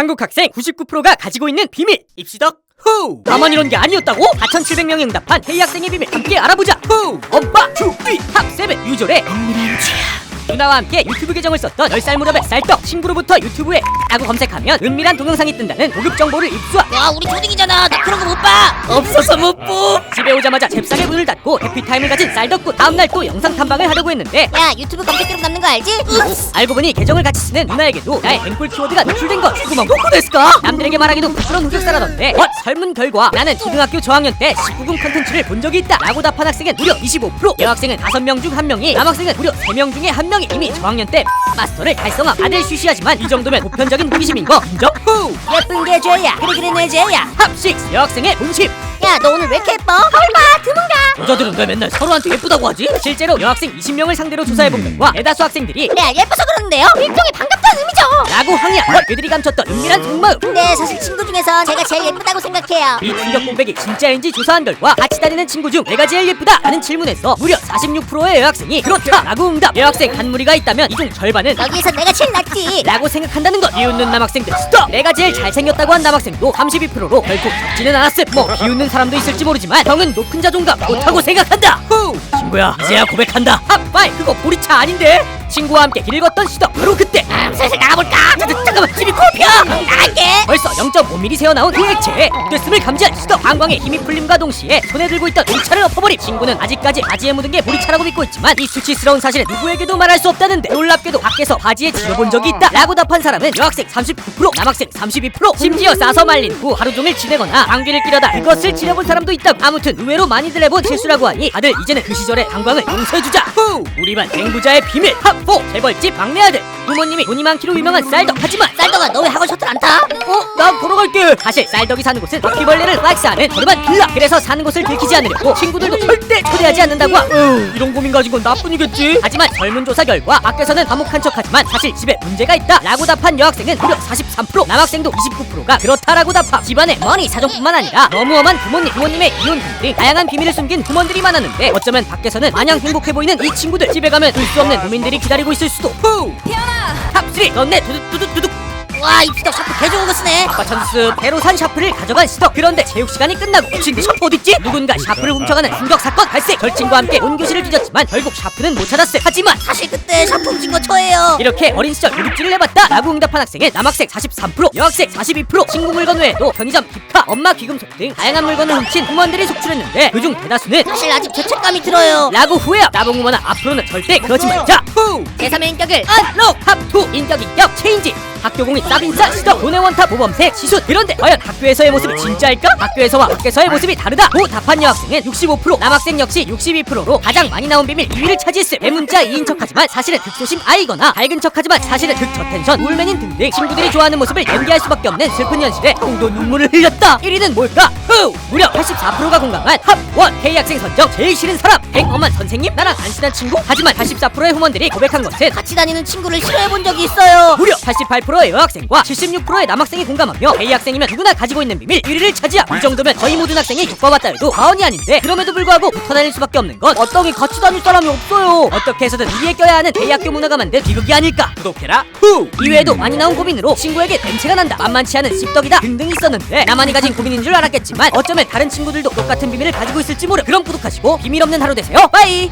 한국 학생 99%가 가지고 있는 비밀 입시덕 후! 나만 이런 게 아니었다고? 4,700명이 응답한 K 학생의 비밀 함께 알아보자. 후! 엄빠 큐비 탑7 유졸의 은밀한 취향. 누나와 함께 유튜브 계정을 썼던 10살 무렵의 쌀떡 친구로부터 유튜브에 라고 검색하면 은밀한 동영상이 뜬다는 고급 정보를 입수한. 와, 우리 초딩이잖아. 나 그런 거 못 봐. 없어서 못 봄. 집에 오자마자 잽싸게 문을 닫고 해피타임을 가진 쌀덕구. 다음날 또 영상 탐방을 하려고 했는데 야, 유튜브 검색 기록 남는 거 알지? 알고 보니 계정을 같이 쓰는 누나에게도 나의 앵콜 키워드가 노출된 것. 그만 먹고 됐을까? 남들에게 말하기도 부끄러운 흑역사라던데 설문 결과 나는 초등학교 저학년 때 19금 컨텐츠를 본 적이 있다 라고 답한 학생은 무려 25%. 여학생은 5명 중 1명이, 남학생은 무려 3명 중에 1명이 이미 저학년 때 마스터를 달성함. 다들 쉬쉬하지만 이 정도면 보편적인 호기심인 거 인정? 후! 예쁜 게 죄야. 그래 내 죄야. 합식 여학생의 본심. 야, 너 오늘 왜 이렇게 예뻐? 거울 봐, 드문가. 여자들은 왜 맨날 서로한테 예쁘다고 하지? 실제로 여학생 20명을 상대로 조사해본 결과 대다수 학생들이 네, 예뻐서 그러는데요. 일종의 반갑다는 의미죠. 라고 항의한 그들이 감췄던 은밀한 속마음. 근데 사실 친구 중에서 제가 제일 예쁘다고 생각해요. 이 충격 공백이 진짜인지 조사한 결과 같이 다니는 친구 중 내가 제일 예쁘다 하는 질문에서 무려 46%의 여학생이 그렇다 라고 응답. 여학생 한 무리가 있다면 이 중 절반은 여기에서 내가 제일 낫지 라고 생각한다는 것. 비웃는 남학생들 스톱. 내가 제일 잘생겼다고 한 남학생도 32%로 결코 적지는 않았음. 뭐 비웃는 사람도 있을지 모르지만 형은 높은 자존감 못하고 생각한다. 후! 친구야 이제야 고백한다. 핫파이 그거 보리차 아닌데? 친구와 함께 길 걷던 시덕. 바로 그때 슬슬 나가볼까? 잠깐만 집이 코피야. 나갈게. 벌써 0.5mm 새어나온 그 액체에 됐음을 감지한 시덕. 방광에 힘이 풀림과 동시에 손에 들고 있던 보리차를 엎어버림. 친구는 아직까지 바지에 묻은 게 보리차라고 믿고 있지만 이 수치스러운 사실을 누구에게도 말할 수 없다는데 놀랍게도 밖에서 바지에 지어본 적이 있다 라고 답한 사람은 여학생 39%, 남학생 32%. 심지어 싸서 말린 후 하루 종일 지내거나 방귀를 끼려다 그것을 지내본 사람도 있다고. 아무튼 의외로 많이들 해본 실수라고 하니 다들 이제는 그 시절의 방광을 용서해주자. 후! 우리 반 앵부자의 비밀 탑4 재벌집 막내 아들. 부모님이 돈이 많기로 유명한 쌀덕. 하지만 쌀떡아, 너 왜 학원 셔틀 안 타? 난 걸어갈게. 사실 쌀덕이 사는 곳은 바퀴벌레를 왁스하는 저렴한 빌라. 그래서 사는 곳을 들키지 않으려고 친구들도 절대 초대하지 않는다고 함. 이런 고민 가진 건 나뿐이겠지. 하지만 설문조사 결과 밖에서는 화목한 척하지만 사실 집에 문제가 있다 라고 답한 여학생은 무려 43%, 남학생도 29%가 그렇다라고 답함. 집안에 머니 사정뿐만 아니라 너무 험한 부모님의 이혼 등 다양한 비밀을 숨긴 부모들이 많았는데 어쩌면 밖에서는 마냥 행복해 보이는 이 친구들. 집에 가면 울 수 없는 고민들이 기다리고 있을 수도. 후! 탑3 넌네 두둑두둑두둑. 와, 입시덕 샤프 개 좋은 거 쓰네. 아빠 찬스. 배로 산 샤프를 가져간 시덕. 그런데 체육 시간이 끝나고 미친 데 샤프 어딨지? 누군가 샤프를 훔쳐가는 충격 사건 발생. 절친과 함께 온 교실을 뒤졌지만 결국 샤프는 못 찾았음. 하지만 사실 그때 샤프 훔친 거 저예요. 이렇게 어린 시절 우립지를 해봤다 라고 응답한 학생은 남학생 43%, 여학생 42%. 친구 물건 외에도 편의점 기파, 엄마 귀금속 등 다양한 물건을 훔친 부모들이 속출했는데 그중 대다수는 사실 아직 죄책감이 들어요. 라고 후회함. 나봉 부모나 앞으로는 절대 그러지 말자. 후! 제3의 인격을 언록 탑2 인격 체인지. 학교 공인 싸빈싸 시덕 돈의 원탑 모범생 시순. 그런데 과연 학교에서의 모습이 진짜일까? 학교에서와 밖에서의 모습이 다르다 고 답한 여학생은 65%, 남학생 역시 62%로 가장 많이 나온 비밀 2위를 차지했음. 대문자 2인 척하지만 사실은 극소심 아이거나 밝은 척하지만 사실은 극저텐션 울맨인 등등 친구들이 좋아하는 모습을 연기할 수밖에 없는 슬픈 현실에 형도 눈물을 흘렸다. 1위는 뭘까? 후! 무려 84%가 공감한 탑1 K학생 선정 제일 싫은 사람. 뱅엄한 선생님? 나랑 안 친한 친구? 하지만 84%의 후원들이 고백한 것은 같이 다니는 친구를 싫어해본 적이 있어요. 무려 88%의 여학생과 76%의 남학생이 공감하며 K학생이면 누구나 가지고 있는 비밀 1위를 차지함. 이 정도면 거의 모든 학생이 겪어봤다 해도 과언이 아닌데 그럼에도 불구하고 붙어 다닐 수밖에 없는 건 어떻게 같이 다닐 사람이 없어요. 어떻게 해서든 위에 껴야 하는 K학교 문화가 만든 비극이 아닐까. 구독해라. 후! 이외에도 많이 나온 고민으로 친구에게 냄새가 난다, 만만치 않은 씹덕이다 등등 있었는데 나만이 가진 고민인 줄 알았겠지만 어쩌면 다른 친구들도 똑같은 비밀을 가지고 있을지 모르. 그럼 구독하시고 비밀 없는 하루 되세요. 빠이.